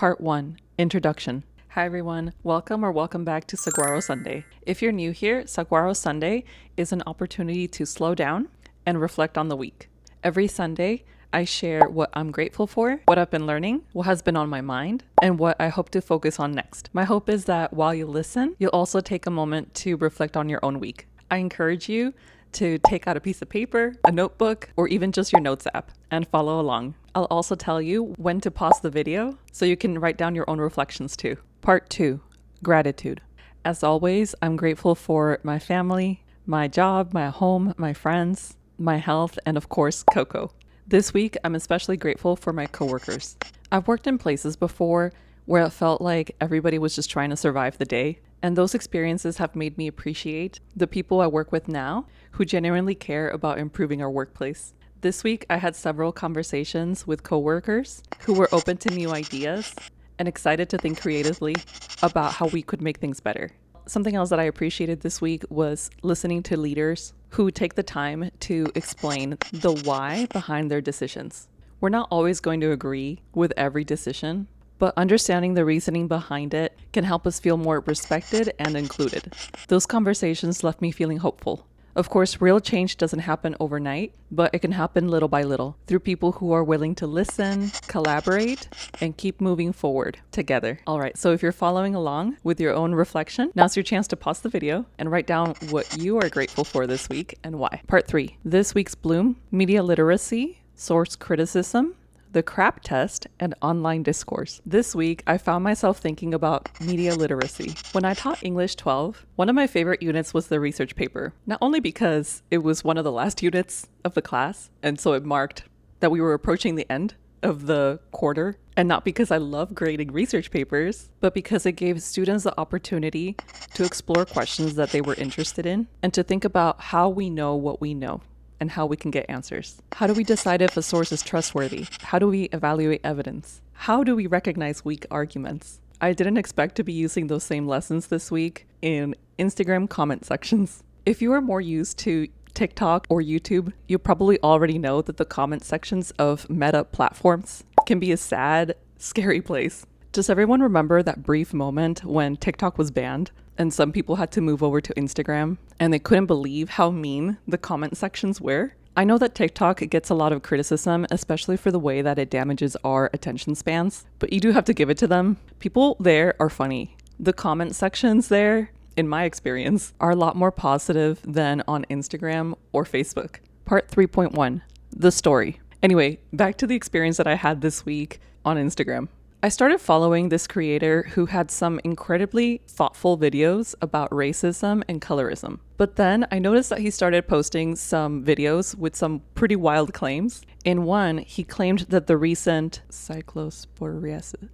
Part 1, Introduction. Hi everyone, welcome back to Saguaro Sunday. If you're new here, Saguaro Sunday is an opportunity to slow down and reflect on the week. Every Sunday, I share what I'm grateful for, what I've been learning, what has been on my mind, and what I hope to focus on next. My hope is that while you listen, you'll also take a moment to reflect on your own week. I encourage you to take out a piece of paper, a notebook, or even just your notes app and follow along. I'll also tell you when to pause the video so you can write down your own reflections too. Part 2, Gratitude. As always, I'm grateful for my family, my job, my home, my friends, my health, and of course, Coco. This week, I'm especially grateful for my coworkers. I've worked in places before where it felt like everybody was just trying to survive the day, and those experiences have made me appreciate the people I work with now who genuinely care about improving our workplace. This week, I had several conversations with coworkers who were open to new ideas and excited to think creatively about how we could make things better. Something else that I appreciated this week was listening to leaders who take the time to explain the why behind their decisions. We're not always going to agree with every decision, but understanding the reasoning behind it can help us feel more respected and included. Those conversations left me feeling hopeful. Of course, real change doesn't happen overnight, but it can happen little by little through people who are willing to listen, collaborate, and keep moving forward together. All right, so if you're following along with your own reflection, now's your chance to pause the video and write down what you are grateful for this week and why. Part 3, this week's bloom, media literacy, source criticism, the CRAAP Test, and online discourse. This week, I found myself thinking about media literacy. When I taught English 12, one of my favorite units was the research paper, not only because it was one of the last units of the class, and so it marked that we were approaching the end of the quarter, and not because I love grading research papers, but because it gave students the opportunity to explore questions that they were interested in and to think about how we know what we know and how we can get answers. How do we decide if a source is trustworthy? How do we evaluate evidence? How do we recognize weak arguments? I didn't expect to be using those same lessons this week in Instagram comment sections. If you are more used to TikTok or YouTube, you probably already know that the comment sections of meta platforms can be a sad, scary place. Does everyone remember that brief moment when TikTok was banned and some people had to move over to Instagram and they couldn't believe how mean the comment sections were? I know that TikTok gets a lot of criticism, especially for the way that it damages our attention spans, but you do have to give it to them. People there are funny. The comment sections there, in my experience, are a lot more positive than on Instagram or Facebook. Part 3.1, the story. Anyway, back to the experience that I had this week on Instagram. I started following this creator who had some incredibly thoughtful videos about racism and colorism. But then I noticed that he started posting some videos with some pretty wild claims. In one, he claimed that the recent cyclosporiasis,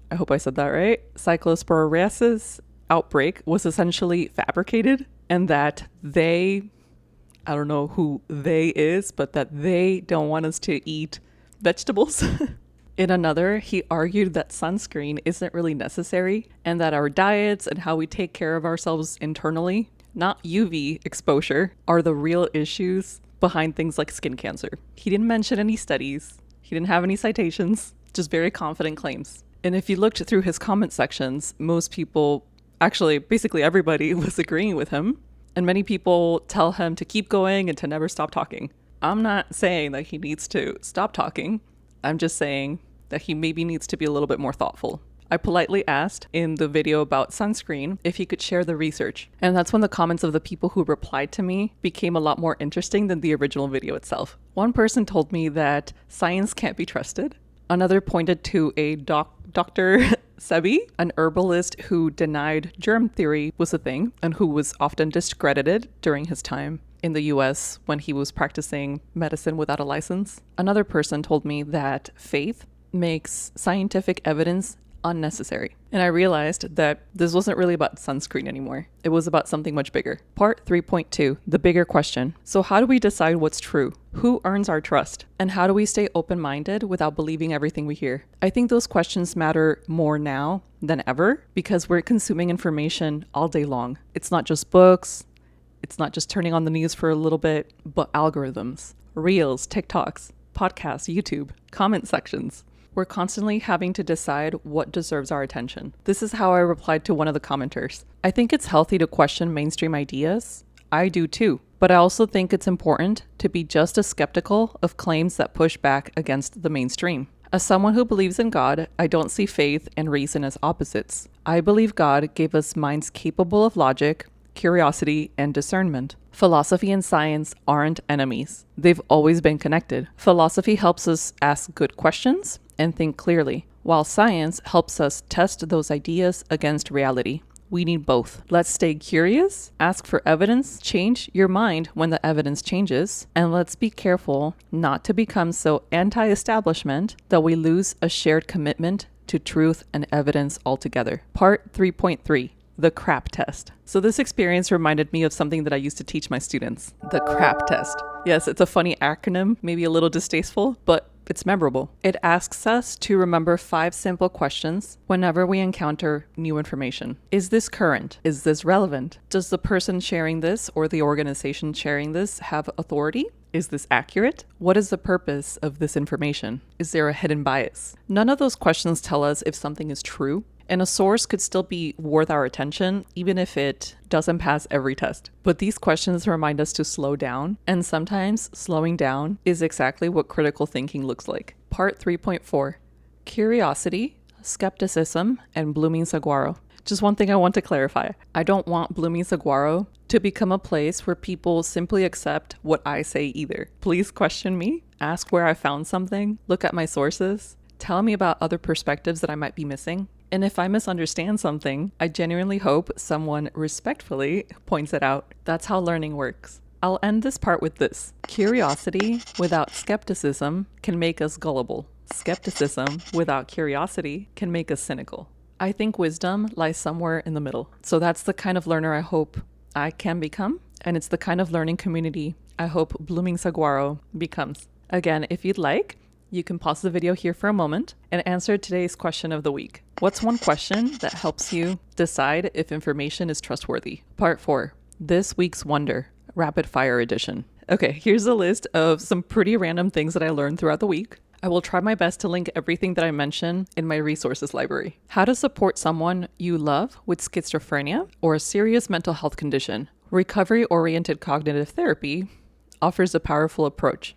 I hope I said that right, cyclosporiasis outbreak was essentially fabricated, and that I don't know who they is, but that they don't want us to eat vegetables. In another, he argued that sunscreen isn't really necessary and that our diets and how we take care of ourselves internally, not UV exposure, are the real issues behind things like skin cancer. He didn't mention any studies. He didn't have any citations, just very confident claims. And if you looked through his comment sections, most people, actually basically everybody, was agreeing with him. And many people tell him to keep going and to never stop talking. I'm not saying that he needs to stop talking. I'm just saying that he maybe needs to be a little bit more thoughtful. I politely asked in the video about sunscreen if he could share the research. And that's when the comments of the people who replied to me became a lot more interesting than the original video itself. One person told me that science can't be trusted. Another pointed to a Dr. Sebi, an herbalist who denied germ theory was a thing and who was often discredited during his time in the US when he was practicing medicine without a license. Another person told me that faith makes scientific evidence unnecessary. And I realized that this wasn't really about sunscreen anymore. It was about something much bigger. Part 3.2, the bigger question. So how do we decide what's true? Who earns our trust? And how do we stay open-minded without believing everything we hear? I think those questions matter more now than ever because we're consuming information all day long. It's not just books. It's not just turning on the news for a little bit, but algorithms, reels, TikToks, podcasts, YouTube, comment sections. We're constantly having to decide what deserves our attention. This is how I replied to one of the commenters. I think it's healthy to question mainstream ideas. I do too. But I also think it's important to be just as skeptical of claims that push back against the mainstream. As someone who believes in God, I don't see faith and reason as opposites. I believe God gave us minds capable of logic, curiosity, and discernment. Philosophy and science aren't enemies. They've always been connected. Philosophy helps us ask good questions and think clearly, while science helps us test those ideas against reality. We need both. Let's stay curious, ask for evidence, change your mind when the evidence changes, and let's be careful not to become so anti-establishment that we lose a shared commitment to truth and evidence altogether. Part 3.3. The CRAAP Test. So this experience reminded me of something that I used to teach my students. The CRAAP Test. Yes, it's a funny acronym, maybe a little distasteful, but it's memorable. It asks us to remember 5 simple questions whenever we encounter new information. Is this current? Is this relevant? Does the person sharing this or the organization sharing this have authority? Is this accurate? What is the purpose of this information? Is there a hidden bias? None of those questions tell us if something is true, and a source could still be worth our attention even if it doesn't pass every test. But these questions remind us to slow down, and sometimes slowing down is exactly what critical thinking looks like. Part 3.4. Curiosity, Skepticism, and Blooming Saguaro. Just one thing I want to clarify. I don't want Blooming Saguaro to become a place where people simply accept what I say either. Please question me, ask where I found something, look at my sources, tell me about other perspectives that I might be missing. And if I misunderstand something, I genuinely hope someone respectfully points it out. That's how learning works. I'll end this part with this. Curiosity without skepticism can make us gullible. Skepticism without curiosity can make us cynical. I think wisdom lies somewhere in the middle. So that's the kind of learner I hope I can become, and it's the kind of learning community I hope Blooming Saguaro becomes. Again, if you'd like, you can pause the video here for a moment and answer today's question of the week. What's one question that helps you decide if information is trustworthy? Part 4, this week's wonder, rapid fire edition. Okay, here's a list of some pretty random things that I learned throughout the week. I will try my best to link everything that I mention in my resources library. How to support someone you love with schizophrenia or a serious mental health condition. Recovery-oriented cognitive therapy offers a powerful approach.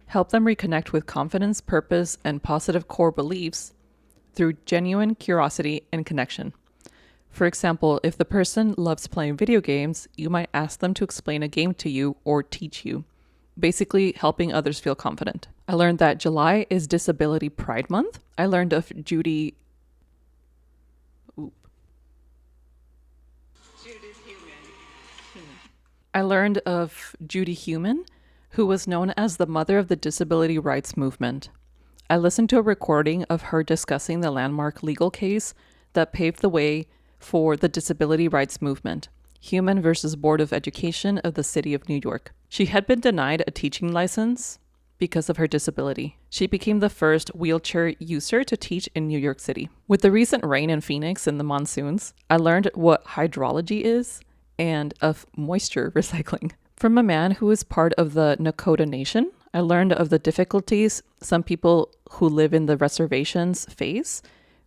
Help them reconnect with confidence, purpose, and positive core beliefs through genuine curiosity and connection. For example, if the person loves playing video games, you might ask them to explain a game to you or teach you, basically helping others feel confident. I learned that July is Disability Pride Month. I learned of Judy Heumann, who was known as the mother of the disability rights movement. I listened to a recording of her discussing the landmark legal case that paved the way for the disability rights movement, Heumann versus Board of Education of the City of New York. She had been denied a teaching license because of her disability. She became the first wheelchair user to teach in New York City. With the recent rain in Phoenix and the monsoons, I learned what hydrology is and of moisture recycling. From a man who is part of the Nakota Nation, I learned of the difficulties some people who live in the reservations face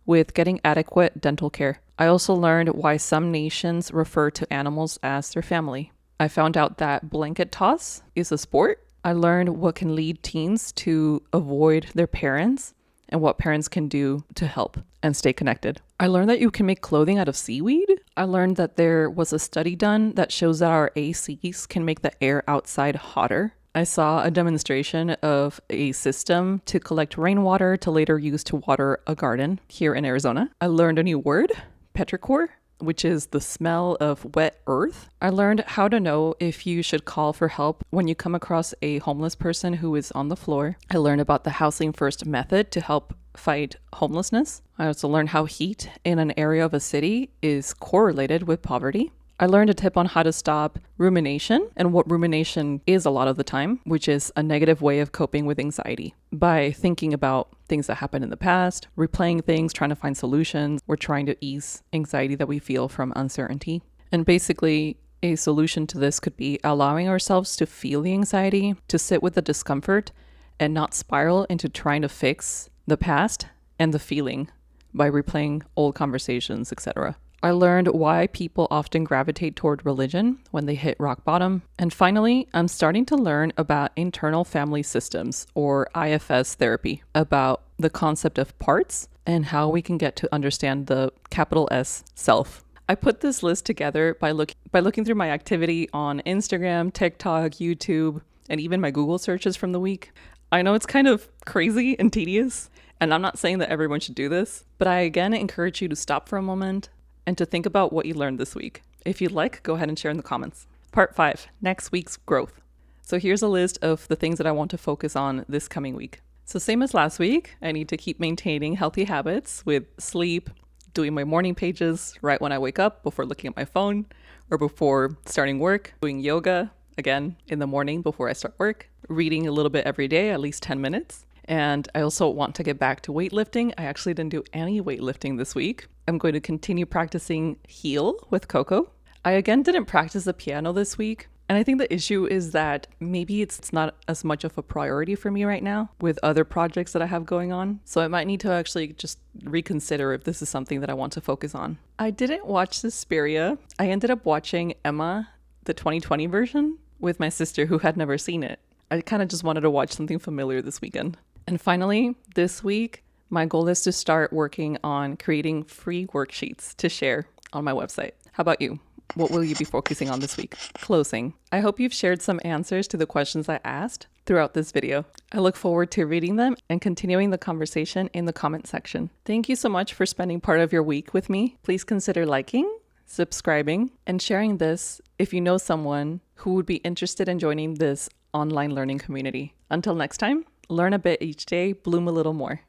with getting adequate dental care. I also learned why some nations refer to animals as their family. I found out that blanket toss is a sport. I learned what can lead teens to avoid their parents and what parents can do to help and stay connected. I learned that you can make clothing out of seaweed. I learned that there was a study done that shows that our ACs can make the air outside hotter. I saw a demonstration of a system to collect rainwater to later use to water a garden here in Arizona. I learned a new word, petrichor, which is the smell of wet earth. I learned how to know if you should call for help when you come across a homeless person who is on the floor. I learned about the housing first method to help fight homelessness. I also learned how heat in an area of a city is correlated with poverty. I learned a tip on how to stop rumination and what rumination is a lot of the time, which is a negative way of coping with anxiety. By thinking about things that happened in the past, replaying things, trying to find solutions, we're trying to ease anxiety that we feel from uncertainty. And basically, a solution to this could be allowing ourselves to feel the anxiety, to sit with the discomfort, and not spiral into trying to fix the past and the feeling by replaying old conversations, etc. I learned why people often gravitate toward religion when they hit rock bottom. And finally, I'm starting to learn about internal family systems, or IFS therapy, about the concept of parts and how we can get to understand the capital S self. I put this list together by looking through my activity on Instagram, TikTok, YouTube, and even my Google searches from the week. I know it's kind of crazy and tedious, and I'm not saying that everyone should do this, but I again encourage you to stop for a moment and to think about what you learned this week. If you'd like, go ahead and share in the comments. Part 5, next week's growth. So here's a list of the things that I want to focus on this coming week. So same as last week, I need to keep maintaining healthy habits with sleep, doing my morning pages right when I wake up before looking at my phone or before starting work, doing yoga again in the morning before I start work, reading a little bit every day, at least 10 minutes. And I also want to get back to weightlifting. I actually didn't do any weightlifting this week. I'm going to continue practicing heel with Coco. I again didn't practice the piano this week. And I think the issue is that maybe it's not as much of a priority for me right now with other projects that I have going on. So I might need to actually just reconsider if this is something that I want to focus on. I didn't watch Suspiria. I ended up watching Emma, the 2020 version, with my sister who had never seen it. I kind of just wanted to watch something familiar this weekend. And finally, this week, my goal is to start working on creating free worksheets to share on my website. How about you? What will you be focusing on this week? Closing. I hope you've shared some answers to the questions I asked throughout this video. I look forward to reading them and continuing the conversation in the comment section. Thank you so much for spending part of your week with me. Please consider liking, subscribing, and sharing this if you know someone who would be interested in joining this online learning community. Until next time, learn a bit each day, bloom a little more.